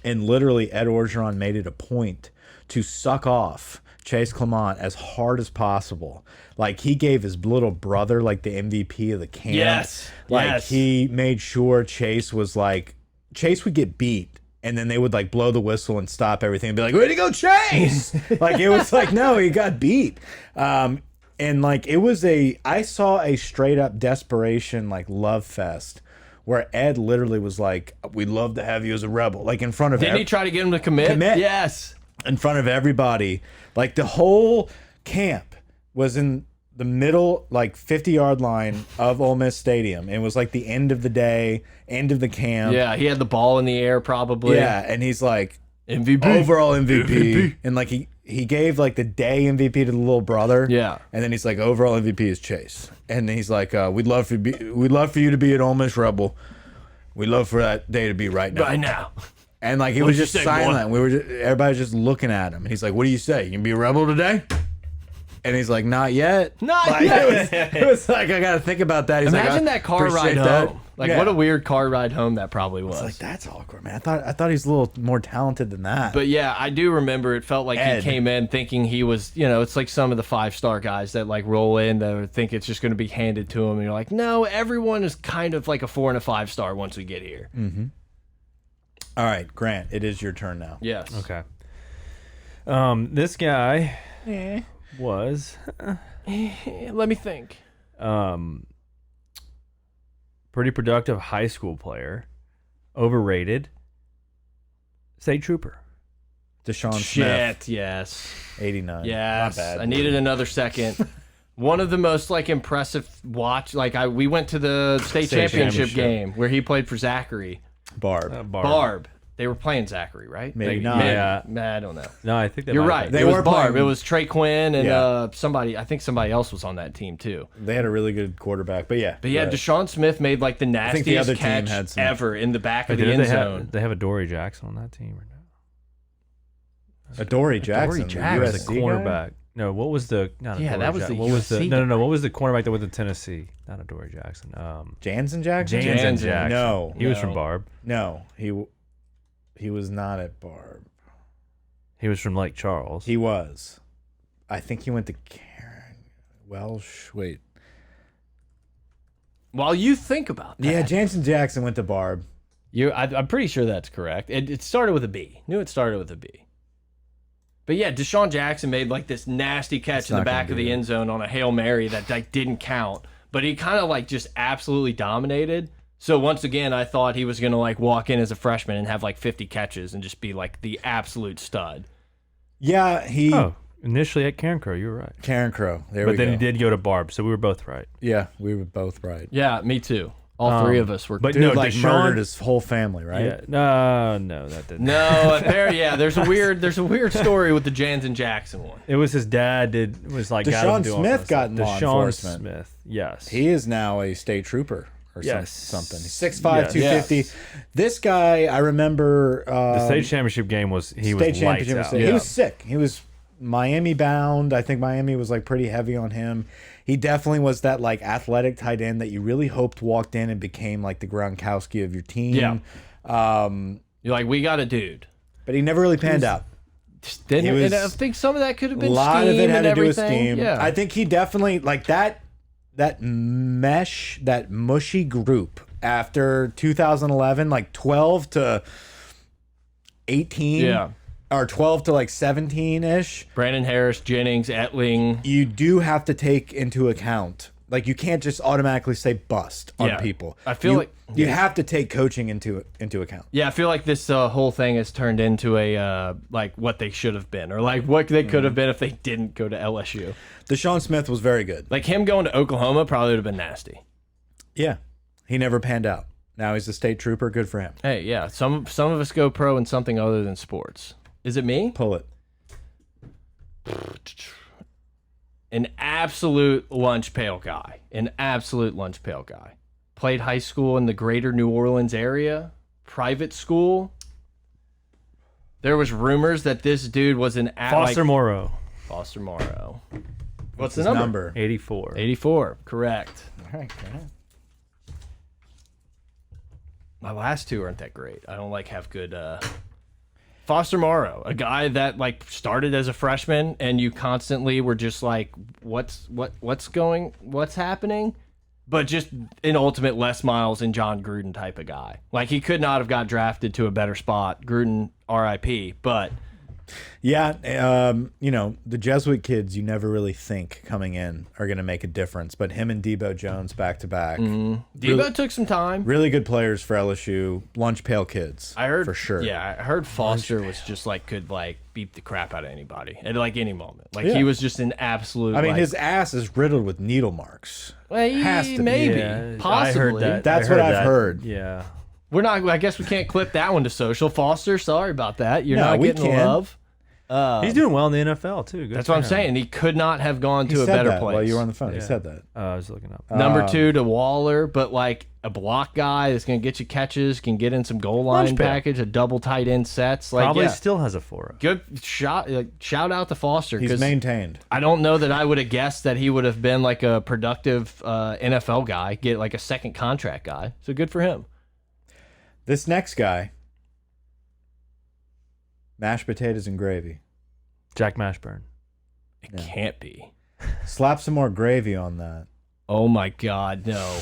and literally Ed Orgeron made it a point to suck off Chase Clement as hard as possible. Like he gave his little brother like the MVP of the camp. Yes, Like yes. he made sure Chase was like Chase would get beat. And then they would like blow the whistle and stop everything and be like, "Way to go, Chase!" Like it was like, no, he got beat. And like it was I saw a straight up desperation like love fest where Ed literally was like, "We'd love to have you as a rebel," like in front of Didn't he try to get him to commit? Commit. Yes. in front of everybody. Like the whole camp was in the middle, like 50-yard line of Ole Miss Stadium. It was like the end of the day, end of the camp. Yeah, he had the ball in the air probably. Yeah, and he's like MVP. overall MVP. And like he gave like the day MVP to the little brother. Yeah. And then he's like overall MVP is Chase. And then he's like we'd love for you to be an Ole Miss Rebel. We'd love for that day to be right now. Right now. And like he What was did you just say, silent. boy? We were everybody was just looking at him. And he's like, "What do you say? You can be a rebel today?" And he's like, not yet. Not Like, yet. it was like, I got to think about that. He's Imagine like, that car ride appreciate that. home. Like, Yeah. what a weird car ride home that probably was. It's like, that's awkward, man. I thought he's a little more talented than that. But yeah, I do remember it felt like Ed. he came in thinking he was, you know, it's like some of the 5-star guys that like roll in that think it's just going to be handed to him. And you're like, no, everyone is kind of like a 4 and a 5-star once we get here. All right, Grant, it is your turn now. Yes. Okay. This guy was Let me think. pretty productive high school player, overrated, state trooper. Deshaun Smith, Shit, yes. 89. Yes. Not bad. I needed another second. One of the most like impressive watch. Like we went to the state championship game where he played for Zachary. Barb. Barb. They were playing Zachary, right? Maybe They- not. yeah. I don't know. No, I think You're right. They It was were Barb. playing- It was Trey Quinn and Yeah. somebody. I think somebody else was on that team too. They had a really good quarterback, but yeah. But yeah, right. Deshaun Smith made like the think nastiest the other team catch had some- ever in the back of Did the end they zone. have, they have a Dory Jackson on that team or no? Dory Jackson, the Jackson. Or Was the USC guy? cornerback? No, what was the? Not a Yeah, Dory that was Jackson. the What was the? USC No, no, no. guy. What was the cornerback that went to Tennessee? Not a Dory Jackson. Jansen Jackson? Jansen Jansen. Jackson. No. he was No. from Barb. No, he was not at Barb. He was from Lake Charles. He was. I think he went to Karen Welsh. Wait. While you think about that, Yeah, Jansen Jackson went to Barb. I'm pretty sure that's correct. It started with a B. Knew it started with a B. But yeah, Deshaun Jackson made like this nasty catch in the not back gonna of be the it. end zone on a Hail Mary that like didn't count. But he kind of like just absolutely dominated. So once again, I thought he was gonna like walk in as a freshman and have like 50 catches and just be like the absolute stud. Yeah, he. Oh, initially at Karen Crow, you were right. Karen Crow. There we But go. then he did go to Barb, so we were both right. Yeah, we were both right. Yeah, me too. All three of us were. But Dude, no, like Deshaun. murdered his whole family, right? Yeah, no, that didn't. no, there's a weird story with the Jansen Jackson one. It was his dad. Was like got him Deshaun to do all Smith this got stuff. in law Deshaun enforcement. Smith, yes. He is now a state trooper or Yes. something. He's 6'5", Yes. 250. Yes. This guy, I remember. the state championship game was he was state lights championship. out. He was sick. He was Miami bound. I think Miami was like pretty heavy on him. He definitely was that like athletic tight end that you really hoped walked in and became like the Gronkowski of your team. Yeah. Um, You're like, we got a dude. but he never really panned out. Didn't He and I was- think some of that could have A been lot of scheme it had and to do with everything. steam. Yeah, I think he definitely like that mesh, that mushy group after 2011, like 12 to 18. Yeah. Or 12 to like 17 ish. Brandon Harris, Jennings, Etling. You do have to take into account, like you can't just automatically say bust on Yeah. people. I feel You- like- you have to take coaching into account. Yeah, I feel like this whole thing has turned into a like what they should have been, or like what they could have been if they didn't go to LSU. Deshaun Smith was very good. Like him going to Oklahoma probably would have been nasty. Yeah, he never panned out. Now he's a state trooper. Good for him. Hey, yeah, some of us go pro in something other than sports. Is it me? Pull it. An absolute lunch pail guy. An absolute lunch pail guy. Played high school in the greater New Orleans area. Private school. There was rumors that this dude was an Foster Morrow, Foster Morrow. What's His the number? 84. 84. Correct. All right, go ahead. My last two aren't that great. I don't like have good Foster Morrow, a guy that like started as a freshman and you constantly were just like what's happening? But just an ultimate Les Miles and John Gruden type of guy. Like he could not have got drafted to a better spot. Gruden RIP, but Yeah, you know, the Jesuit kids you never really think coming in are going to make a difference, but him and Debo Jones back to back, Debo took some time. really good players for LSU, lunch pail kids. I heard for sure. Yeah, I heard Foster was just like could like beat the crap out of anybody at like any moment. Like Yeah. he was just an absolute. I mean, like, his ass is riddled with needle marks. well, has to be. maybe Yeah, possibly. I heard that. That's I what heard I've that. heard. Yeah. We're not. I guess we can't clip that one to social. Foster, sorry about that. You're No, not we getting the can. love. He's doing well in the NFL too. Good That's for what I'm him. saying. He could not have gone He to a said better that place. while you were on the phone. He Yeah. said that. I was looking up. Number 2 to Waller, but like a block guy that's going to get you catches, can get in some goal line Lunch pail. package, a double tight end sets. Like, Probably yeah, still has a 4. good shot. Like, shout out to Foster. He's 'cause maintained. I don't know that I would have guessed that he would have been like a productive NFL guy, get like a second contract guy. So good for him. This next guy, mashed potatoes and gravy. Jack Mashburn. It can't be. Slap some more gravy on that. Oh my God, no.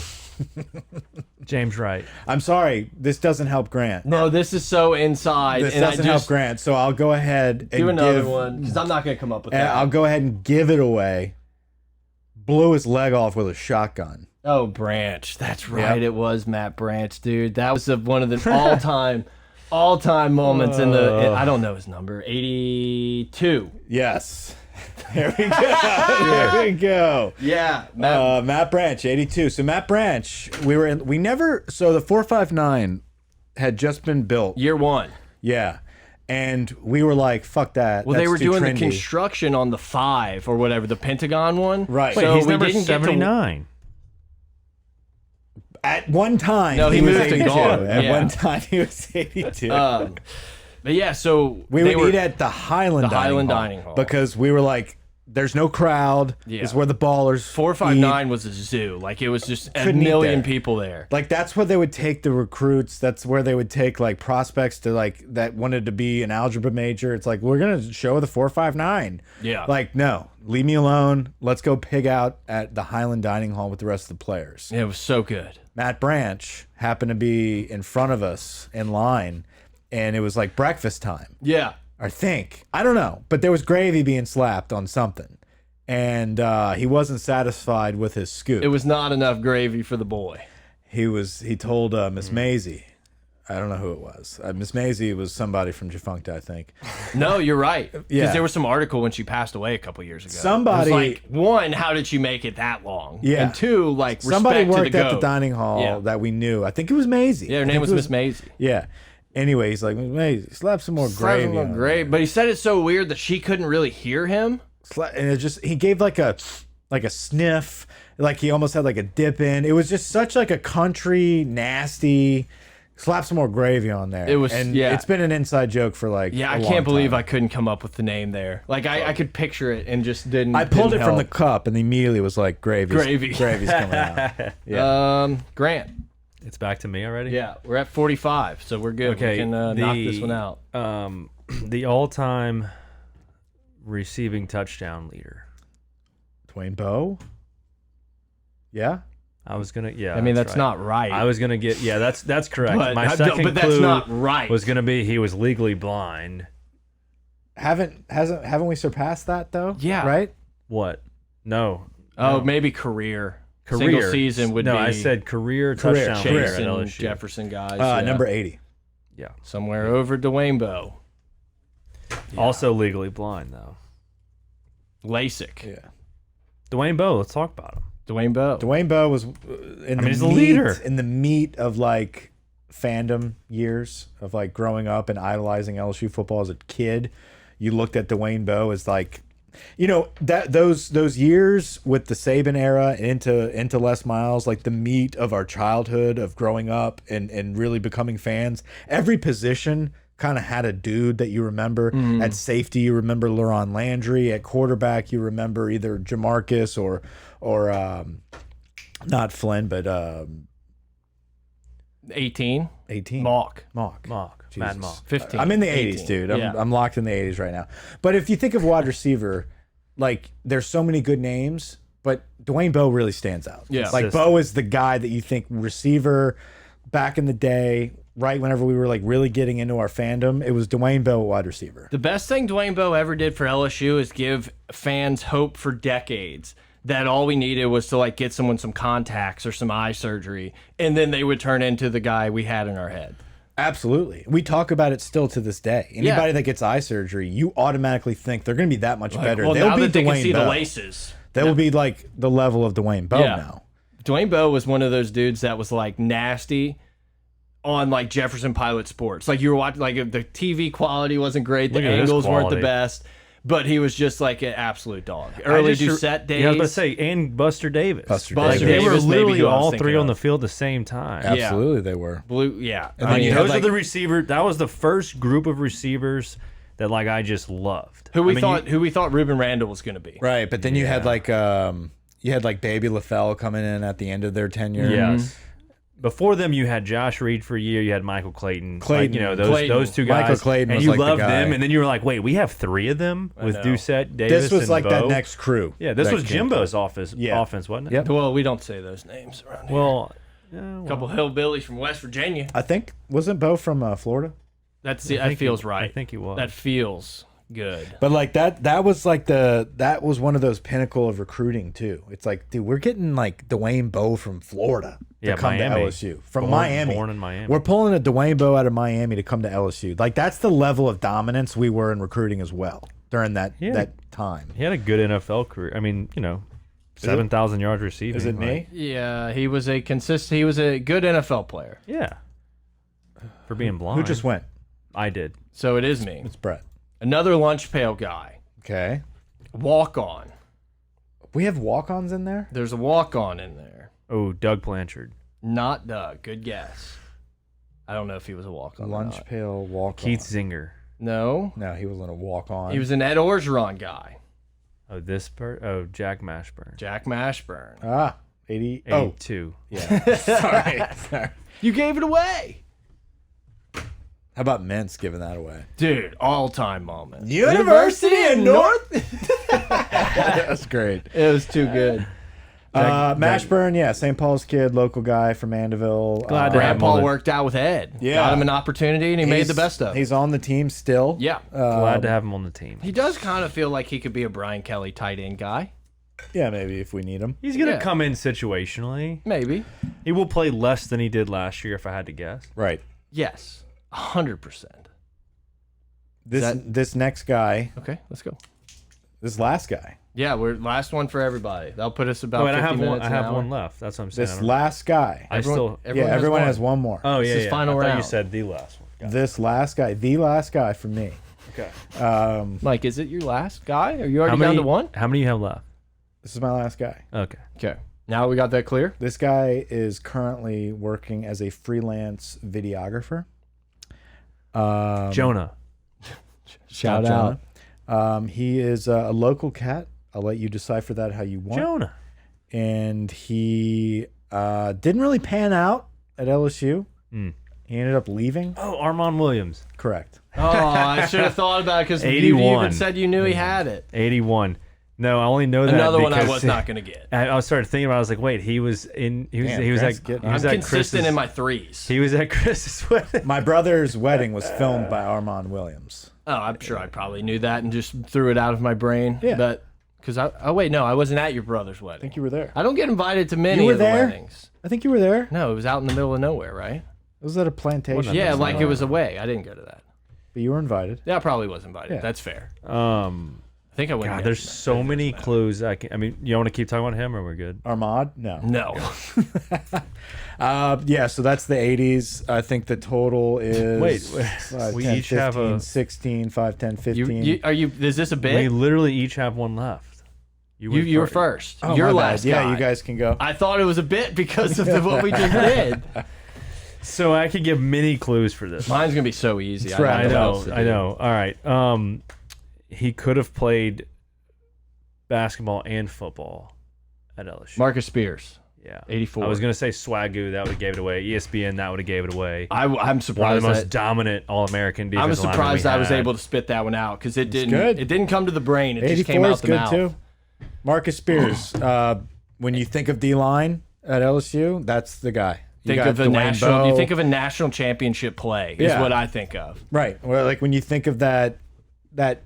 James Wright. I'm sorry, this doesn't help Grant. No, this is so inside. This and I doesn't just help Grant, so I'll go ahead and do another give, one because I'm not going to come up with and that. I'll go ahead and give it away. Blew his leg off with a shotgun. Oh, Branch. That's right. Yep. It was Matt Branch, dude. That was one of the all-time moments in the. I don't know his number. 82. Yes. There we go. There we go. Yeah, Matt Branch, 82. So Matt Branch, so the 459 had just been built. year 1. Yeah. And we were like, fuck that. Well, they That's were too doing trendy. the construction on the 5 or whatever, the Pentagon one. Right. Wait, So he's we number didn't get to- 79. At one time, No, he was moved to 82. guard, At yeah. one time, he was 82. But yeah, so we they would were, eat at the Highland, Dining Hall. because we were like, there's no crowd. Yeah. It's where the ballers 459 was a zoo. Like it was just a Couldn't eat million there. people there. Like that's where they would take the recruits. That's where they would take like prospects to like that wanted to be an algebra major. It's like we're gonna show the 459. Yeah. Like no, leave me alone. Let's go pig out at the Highland Dining Hall with the rest of the players. It was so good. Matt Branch happened to be in front of us in line, and it was like breakfast time. Yeah. I think. I don't know. But there was gravy being slapped on something. And he wasn't satisfied with his scoop. It was not enough gravy for the boy. He told Miss Maisie. I don't know who it was. Miss Maisie was somebody from Defunct, I think. No, you're right. Because Yeah. there was some article when she passed away a couple years ago. Somebody- It was like, one, how did she make it that long? Yeah. And two, like, Somebody respect worked to the at the goat. dining hall Yeah. that we knew. I think it was Maisie. Yeah, her I name think was it Miss Maisie. Yeah. Anyway, he's like, Miss Maisie, slap some more gravy. on it." Great. But he said it so weird that she couldn't really hear him. And it just he gave like a sniff, like he almost had like a dip in. It was just such like a country nasty. Slap some more gravy on there. It was- and yeah. it's been an inside joke for like Yeah, I I can't believe I couldn't come up with the name there. Like, I could picture it and just didn't. I pulled it didn't from the help. cup and immediately was like gravy's coming out. Yeah. Grant. It's back to me already? Yeah, we're at 45, so we're good. Okay. We can knock this one out. The all-time receiving touchdown leader. Dwayne Bowe. Yeah. I was gonna, yeah. I mean, that's right. not right. I was gonna get, yeah, that's correct. But, My second but that's clue not right. was gonna be he was legally blind. Haven't we surpassed that though? Yeah. Right? What? No. Oh, maybe career. Career Single season would no, be I said career Career, touchdown career. leader at Chase and LSU. Jefferson guys. yeah. Number 80. Yeah. Somewhere over Dwayne Bowe. Also legally blind though. LASIK. Yeah. Dwayne Bowe, let's talk about him. Dwayne Bowe. Dwayne Bowe was he's the leader. in the meat of like fandom years of like growing up and idolizing LSU football as a kid. You looked at Dwayne Bowe as like, you know, that those years with the Saban era into Les Miles, like the meat of our childhood of growing up and really becoming fans. Every position kind of had a dude that you remember. At safety, you remember Leron Landry. At quarterback, you remember either Jamarcus or not Flynn, but 18. 18. Mock. Mock. Mock. Jesus. Mad Mock. 15. I'm in the 18. 80s, dude. Yeah. I'm locked in the 80s right now. But if you think of wide receiver, like there's so many good names, but Dwayne Bowe really stands out. Yeah. Like Consistent. Bowe is the guy that you think receiver back in the day, right whenever we were like really getting into our fandom, it was Dwayne Bowe at wide receiver. The best thing Dwayne Bowe ever did for LSU is give fans hope for decades that all we needed was to like get someone some contacts or some eye surgery, and then they would turn into the guy we had in our head. Absolutely. We talk about it still to this day. Anybody Yeah. that gets eye surgery, you automatically think they're going to be that much better. Well, They'll now be that they can Dwayne see the Bowe. laces. They will be like the level of Dwayne Bowe Yeah. now. Dwayne Bowe was one of those dudes that was like nasty on like Jefferson Pilot Sports. Like you were watching, like the TV quality wasn't great, the Look at this angles weren't the quality. best, but he was just like an absolute dog. Early Doucette days. Yeah, I was about to say, and Buster Davis. Buster Buster Davis. They were Davis may be literally who I was all thinking three on of. the field at the same time. Absolutely, they were. Blue, yeah. And I then you mean, had, Those like- are the receiver. That was the first group of receivers that like I just loved. who I mean, who we thought Ruben Randall was going to be. Right, but then you had like Baby LaFell coming in at the end of their tenure. Yes. Before them, you had Josh Reed for a year. You had Michael Clayton. Clayton. Like, you know, Clayton. those two guys. Michael Clayton and was you like the loved guy. them, and then you were like, wait, we have three of them with know. Doucette, Davis, This was and like Bo? that next crew. Yeah, this that was came Jimbo's offense, Yeah. wasn't it? Yep. Well, we don't say those names around here. Well, A couple hillbillies from West Virginia. I think wasn't Bo from Florida? That think feels he- right. I think he was. That feels good. But like that was like that was one of those pinnacle of recruiting too. It's like, dude, we're getting like Dwayne Bowe from Florida to Yeah, come Miami. to LSU. From Born- Miami. born in Miami. We're pulling a Dwayne Bowe out of Miami to come to LSU. Like that's the level of dominance we were in recruiting as well during that Yeah. that time. He had a good NFL career. I mean, you know, 7,000 yards receiving. Is it me? like- Yeah, he was a good NFL player. Yeah. For being blind. Who just went? I did. So it is me. It's Brett. Another lunch pail guy. Okay. Walk on. We have walk-ons in there? There's a walk on in there. Oh, Doug Blanchard. Not Doug. Good guess. I don't know if he was a walk on. Lunch pail walk-on. Keith Zinger. No. No, he wasn't a walk-on. He was an Ed Orgeron guy. Oh, Jack Mashburn. Jack Mashburn. 80. Oh, 82. yeah. Sorry. You gave it away. How about Mintz giving that away? Dude, all-time moment. University of North. It That's great. was too good. Mashburn, yeah, St. Paul's kid, local guy from Mandeville. Glad to have him Grandpa on the- worked out with Ed. Yeah. Got him an opportunity, and he made the best of it. He's on the team still. Yeah. Glad to have him on the team. He does kind of feel like he could be a Brian Kelly tight end guy. Yeah, maybe if we need him. He's going to Yeah. come in situationally. Maybe. He will play less than he did last year, if I had to guess. Right. Yes. 100%. This next guy, Okay, let's go. this last guy, Yeah, we're last one for everybody. That'll put us about Oh, and 50 I have minutes one. I an have hour. one left. That's what I'm saying. this I don't- last guy. I still. Everyone has one more. Oh yeah, This is yeah. final I thought you round. said the last one. Got it. This last guy, the last guy for me. Okay. Mike, is it your last guy? Are you already down to one? How many you have left? This is my last guy. Okay. Okay. Now we got that clear. This guy is currently working as a freelance videographer. Jonah. Shout Jonah. He is a local cat. I'll let you decipher that how you want. Jonah. And he didn't really pan out at LSU. Hmm. He ended up leaving. Oh, Armand Williams. Correct. Oh, I should have thought about it because you 81. even said you knew he had it. 81. No, I only know that Another one I because was not going to get. I started thinking about it. I was like, wait, he was Damn, he was Grant's at getting- he was I'm at consistent Chris's, in my threes. he was at Chris's wedding. My brother's wedding was filmed by Armand Williams. Oh, I'm sure I probably knew that and just threw it out of my brain. Yeah. But because oh wait, no, I wasn't at your brother's I wedding. think you were there. I don't get invited to many You were of the there? weddings. I think you were there. No, it was out in the middle of nowhere, right? It was at a plantation. Yeah, or like something. it was away. I didn't go to that. But you were invited. Yeah, I probably was invited. Yeah. That's fair. Um, I think I went. God, there's so many clues. I mean, you want to keep talking about him, or we're good? Armand? No. No. Yeah, so that's the 80s. I think the total is Wait, 5, we 10, each 15, have a- 16, 5, 10, 15. Are you? Is this a We bit? literally each have one left. You were first. Oh, Your my bad. last guy. Yeah, you guys can go. I thought it was a bit because of what we just did. So I could give many clues for this. Mine's gonna be so easy. That's right. don't I what know. else to I do. know. All right. He could have played basketball and football at LSU. Marcus Spears, Yeah. 84. I was gonna say Swagoo. That would have gave it away. ESPN. That would have gave it away. I'm One of surprised. the most that, dominant All-American I was defensive linemen surprised we I was had. able to spit that one out because it didn't. good. It didn't come to the brain. It just 84 came out is the good mouth. too. Marcus Spears. When you think of D-line at LSU, that's the guy. You Think got of a Dwayne national. Bowe. You think of a national championship play is Yeah. what I think of. Right. Well, like when you think of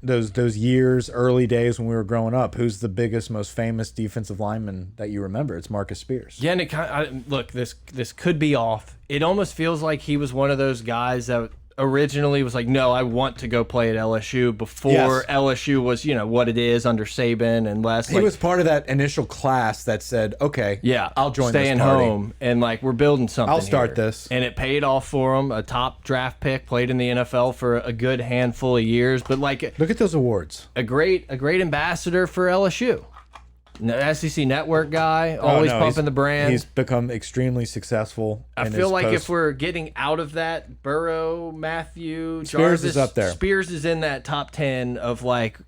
those years, early days when we were growing up, who's the biggest, most famous defensive lineman that you remember? It's Marcus Spears. Yeah, and it kind of, look, this could be off. It almost feels like he was one of those guys that originally was like, no, I want to go play at LSU before Yes. LSU was, you know, what it is under Saban and Wes. He was part of that initial class that said, "Okay, yeah, I'll join staying this party." home and like we're building something. I'll start here. this. And it paid off for him. A top draft pick, played in the NFL for a good handful of years, but like Look at those awards. a great ambassador for LSU. SEC Network guy, always Oh, no, pumping he's- the brand. He's become extremely successful. I in feel his like post- if we're getting out of that, Burrow, Matthew, Spears Jarvis, is up there. Spears is in that top 10 of like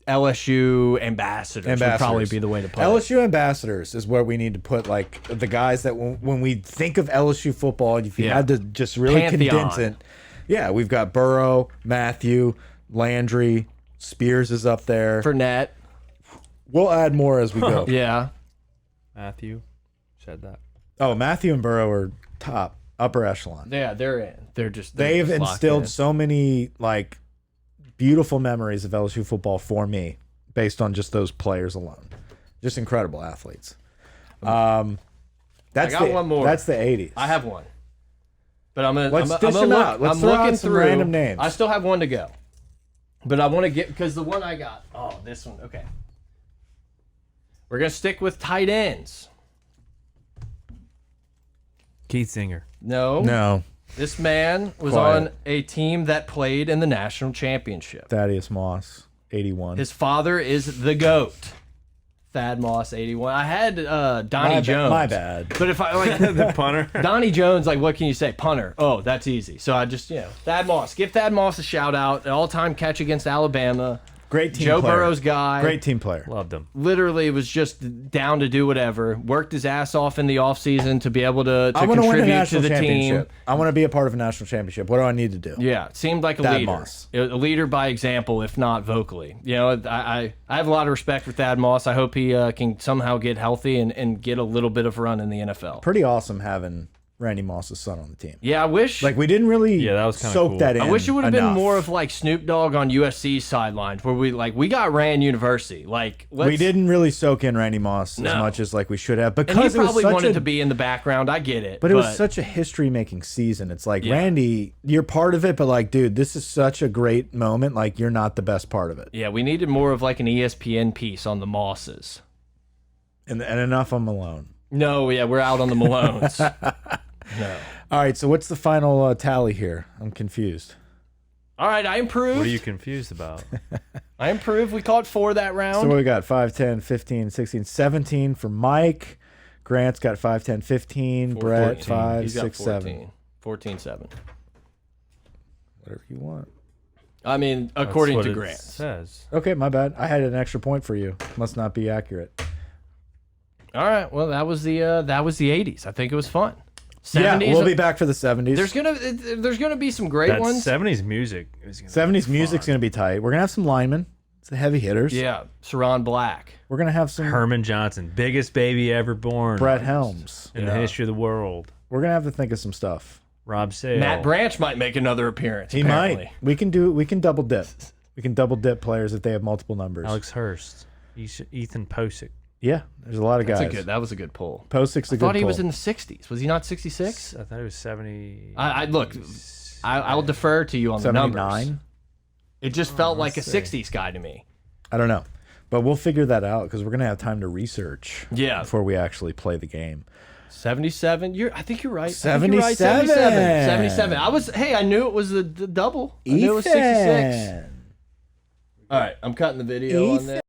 LSU ambassadors. Would probably be the way to play. it. LSU ambassadors is where we need to put like the guys that when we think of LSU football, if you Yeah. had to just really Pantheon. condense it, yeah, we've got Burrow, Matthew, Landry, Spears is up there. Fournette. We'll add more as we go. Yeah. Matthew said that. Oh, Matthew and Burrow are top, upper echelon. Yeah, they're in. They're just They've just locked in. instilled so many like beautiful memories of LSU football for me based on just those players alone. Just incredible athletes. That's I got one more. That's the 80s. I have one. But I'm gonna Let's I'm dish gonna them look, out. Let's I'm throw out looking some through random names. I still have one to go. But I want to get because the one I got. Oh, this one. Okay. We're gonna stick with tight ends. Keith Singer. No. No, This man was Quiet. on a team that played in the national championship. Thaddeus Moss, 81. His father is the GOAT. Thad Moss, 81. I had Donnie my, Jones. my bad. But if I like The punter. Donnie Jones, like what can you say? Punter. Oh, that's easy. So I just, Thad Moss. Give Thad Moss a shout out. An all-time catch against Alabama. Great team Joe player. Burrow's guy. Great team player. Loved him. Literally was just down to do whatever. Worked his ass off in the offseason to be able to I want to win a contribute to national the team. championship. I want to be a part of a national championship. What do I need to do? Yeah, seemed like a Thad leader. Moss. A leader by example, if not vocally. You know, I have a lot of respect for Thad Moss. I hope he can somehow get healthy and get a little bit of run in the NFL. Pretty awesome having Randy Moss's son on the team. Yeah, I wish. Like we didn't really Yeah, that was kinda soak cool. that in. I wish it would have been enough. more of like Snoop Dogg on USC's sidelines, where we got Rand University. Like We didn't really soak in Randy Moss as No. much as like we should have and he because it was probably such wanted a, to be in the background. I get it, but it was such a history-making season. It's like Yeah. Randy, you're part of it, but like, dude, this is such a great moment. Like, you're not the best part of it. yeah. We needed more of like an ESPN piece on the Mosses. And enough on Malone. No, yeah, we're out on the Malones. No. All right, so what's the final tally here? I'm confused. All right, I improved. What are you confused about? I improved. We caught 4 that round. So what we got? 5, 10, 15, 16, 17 for Mike. Grant's got 5, 10, 15. Brett, 14. 5, He's got 6, 7. 14, 7. Whatever you want. I mean, That's according what to it Grant. says. Okay, my bad. I had an extra point for you. Must not be accurate. All right. Well, that was the 80s. I think it was fun. 70s. Yeah, we'll be back for the 70s. There's gonna be some great That ones. 70s music is gonna 70s be music's fun. going to be tight. We're going to have some linemen. It's the heavy hitters. Yeah, Saron Black. We're going to have some Herman Johnson, biggest baby ever born Brett Helms. in the history of the world. We're going to have to think of some stuff. Rob Sale. Matt Branch might make another appearance. He apparently. might. We can double dip. We can double dip players if they have multiple numbers. Alex Hurst. Ethan Posick. Yeah, there's a lot of guys. That was a good pull. Posick's a I good thought he pull. was in the 60s. Was he not 66? I thought it was 70. I look. I will defer to you on the numbers. 79. It just felt like a let's see. 60s guy to me. I don't know. But we'll figure that out because we're going to have time to research Yeah. before we actually play the game. 77. I think you're right. I think you're right. 77. 77. I knew it was the double. I knew it was 66. Ethan. All right, I'm cutting the video on Ethan. there.